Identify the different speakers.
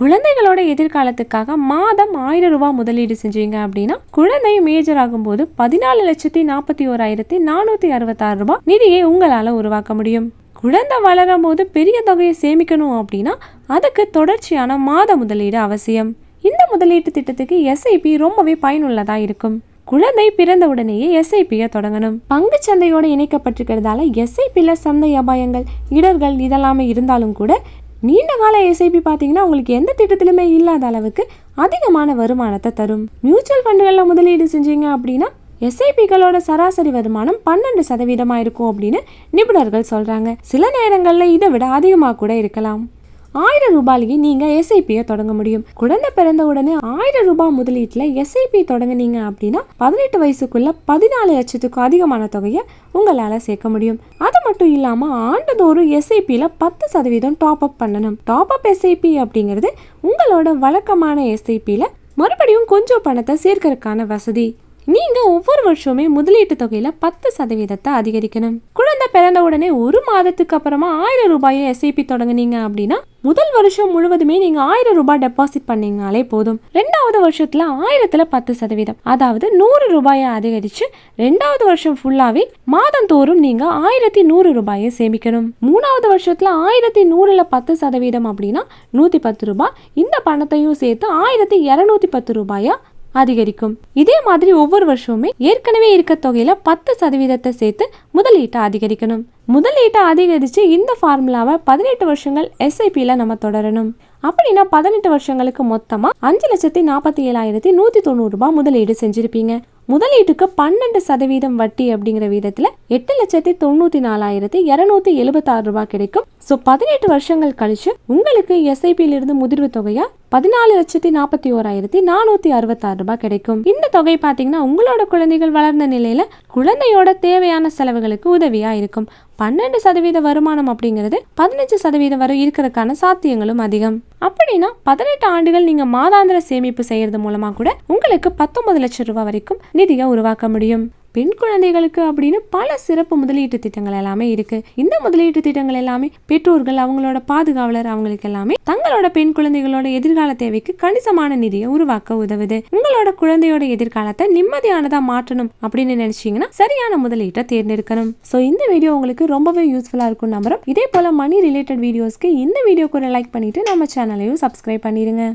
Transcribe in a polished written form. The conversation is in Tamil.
Speaker 1: குழந்தைகளோட எதிர்காலத்துக்காக மாதம் 1000 ரூபாய் முதலீடு செஞ்சீங்க அப்படின்னா குழந்தை மேஜர் ஆகும்போது 14,41,466 ரூபாய் நிதியை உங்களால உருவாக்க முடியும். குழந்தை வளரும் போது பெரிய தொகையை சேமிக்கணும் அப்படின்னா அதுக்கு தொடர்ச்சியான மாத முதலீடு அவசியம். இந்த முதலீட்டு திட்டத்துக்கு SIP ரொம்பவே பயனுள்ளதா இருக்கும். குழந்தை பிறந்த உடனேயே SIP-ய தொடங்கணும். பங்கு சந்தையோட இணைக்கப்பட்டிருக்கிறதால SIP-ல சந்தை அபாயங்கள், இடர்கள் இதெல்லாமே இருந்தாலும் கூட நீண்ட கால SIP பார்த்தீங்கன்னா உங்களுக்கு எந்த திட்டத்திலுமே இல்லாத அளவுக்கு அதிகமான வருமானத்தை தரும். மியூச்சுவல் ஃபண்டுகளில் முதலீடு செஞ்சீங்க அப்படின்னா SIP-களோட சராசரி வருமானம் 12% இருக்கும் அப்படின்னு நிபுணர்கள் சொல்றாங்க. சில நேரங்களில் இதை விட அதிகமாக கூட இருக்கலாம். 1000 ரூபாய்க்கு நீங்க SIP-ய தொடங்க முடியும். குழந்தை பிறந்த உடனே 1000 ரூபாய் முதலீட்டுல SIP தொடங்குனீங்க அப்படின்னா 18 வயசுக்குள்ள 14 லட்சத்துக்கும் அதிகமான தொகையை உங்களால சேர்க்க முடியும். அது மட்டும் இல்லாம ஆண்டுதோறும் SIP-ல 10% டாப் அப் பண்ணணும். டாப் அப் SIP அப்படிங்கிறது உங்களோட வழக்கமான SIP-ல மறுபடியும் கொஞ்சம் பணத்தை சேர்க்கறதுக்கான வசதி. நீங்க ஒவ்வொரு வருஷமே முதலீட்டு தொகையில 10% அதிகரிக்கணும். குழந்தை பிறந்த உடனே ஒரு மாதத்துக்கு அப்புறமா 1000 ரூபாயை SIP தொடங்குனீங்க அப்படின்னா முதல் வருஷம் முழுவதுமே நீங்க 1000 ரூபாய் டெபாசிட் பண்ணீங்கனாலே போதும். 2வது வருஷத்துல 1000ல 10%, அதாவது 100 ரூபாயை அதிகரிச்சு 2வது வருஷம் ஃபுல்லாவே மாதந்தோறும் நீங்க 1100 ரூபாயை சேமிக்கணும். 3வது வருஷத்துல 1100ல 10% அப்படின்னா 110 ரூபாய். இந்த பணத்தையும் சேர்த்து 1210 ரூபாயா அதிகரிக்கும். இதே மாதிரி ஒவ்வொரு வருஷமுமே ஏற்கனவே இருக்க தொகையில 10% சேர்த்து முதலீட்டை அதிகரிக்கணும். முதலீட்டை அதிகரிச்சு இந்த ஃபார்முலாவை 18 வருஷங்கள் SIP-ல நம்ம தொடரணும். அப்படின்னா 18 வருஷங்களுக்கு மொத்தமா 5,47,190 ரூபாய் முதலீடு செஞ்சிருப்பீங்க. முதலீட்டுக்கு 12% வட்டி அப்படிங்கிற விதத்துல 8,94,276 ரூபாய் கிடைக்கும். 18 வருஷங்கள் கழிச்சு உங்களுக்கு SIP-ல இருந்து முதிர்வு தொகையா 14,41,466 ரூபாய் கிடைக்கும். இந்த தொகை பாத்தீங்கன்னா உங்களோட குழந்தைகள் வளர்ந்த நிலையில குழந்தையோட தேவையான செலவுகளுக்கு உதவியா இருக்கும். 12% வருமானம் அப்படிங்கிறது 15% வரை இருக்கிறதுக்கான சாத்தியங்களும் அதிகம். அப்படின்னா 18 ஆண்டுகள் நீங்க மாதாந்திர சேமிப்பு செய்யறது மூலமா கூட உங்களுக்கு 19 லட்சம் ரூபாய் வரைக்கும் நிதியை உருவாக்க முடியும். பெண் குழந்தைகளுக்கு அப்படின்னு பல சிறப்பு முதலீட்டு திட்டங்கள் எல்லாமே இருக்கு. இந்த முதலீட்டு திட்டங்கள் எல்லாமே பெற்றோர்கள், அவங்களோட பாதுகாவலர், அவங்களுக்கு எல்லாமே தங்களோட பெண் குழந்தைகளோட எதிர்கால தேவைக்கு கணிசமான நிதியை உருவாக்க உதவுது. உங்களோட குழந்தையோட எதிர்காலத்தை நிம்மதியானதா மாற்றணும் அப்படின்னு நினைச்சீங்கன்னா சரியான முதலீட்டை தேர்ந்தெடுக்கணும். சோ இந்த வீடியோ உங்களுக்கு ரொம்பவே யூஸ்ஃபுல்லா இருக்கும் நம்புறோம். இதே போல மணி ரிலேட்டட் வீடியோஸ்க்கு இந்த வீடியோக்கு ஒரு லைக் பண்ணிட்டு நம்ம சேனலையும் சப்ஸ்கிரைப் பண்ணிருங்க.